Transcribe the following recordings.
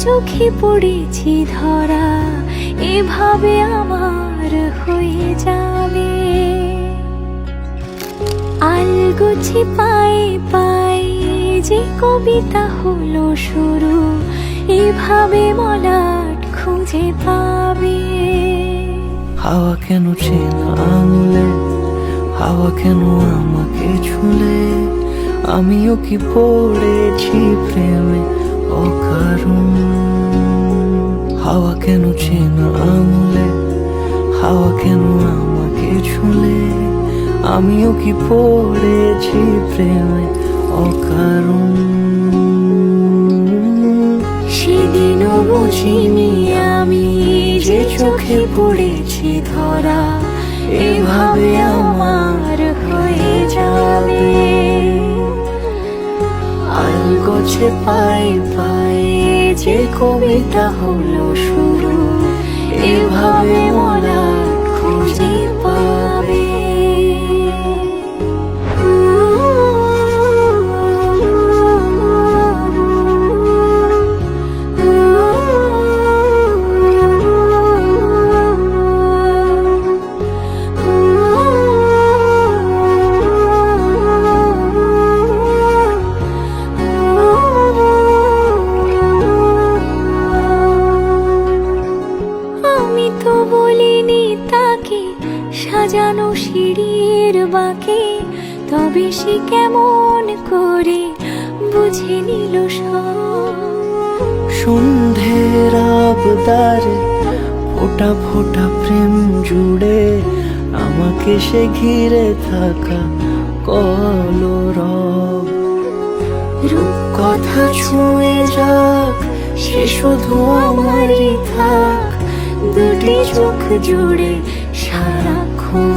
চোখে পড়েছি ধরা, এভাবে আমার হয়ে যাবে। আলগোছে পায়ে পায়ে যে কবিতা হলো শুরু, এভাবে মলাট খুঁজে পাবে। হাওয়া কেন চেনা আঙুলে, হাওয়া কেন আমাকে ছুলে, আমিও কি পড়েছি প্রেমে অকারণ। হাওয়া কেন চেনা আঙুলে, হাওয়া কেন আমাকে ছুলে, আমিও কি পড়েছি প্রেমে অকারণ। সেদিনও বুঝিনি আমি যে চোখে পড়েছি ধরা, এভাবে আমার হয়ে যাবে। আলগোছে পায়ে পায়ে যে কবিতা হলো শুরু, এভাবে মলাট খুঁজে পাবে। আমি তো বলিনি তাকে সাজানো সিঁড়ির বাঁকে, তবে সে কেমন করে বুঝে নিল সব। সন্ধ্যের আবদারে ফোটা ফোটা প্রেম জুড়ে, আমাকে সে ঘিরে থাকা কলরব। রূপকথা ছুঁয়ে যাক, সে শুধু আমারই থাক, দুটি চোখ জুড়ে সারাক্ষণ।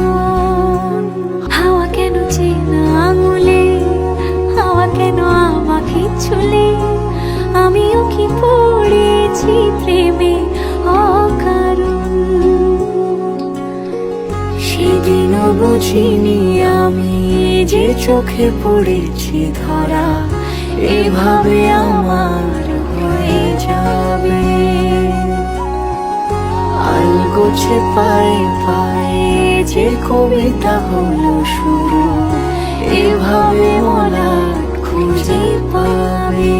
হাওয়া কেন চেনা আঙুলে, হাওয়া কেন আমাকে ছুলে, আমিও কি পড়েছি প্রেমে অকারণ। সেদিনও বুঝিনি আমি যে চোখে পড়েছি ধরা, এভাবে আমার হয়ে যাবে। আলগোছে পায়ে পায়ে যে কবিতা হলো শুরু, এভাবে মলাট খুঁজে পাবে।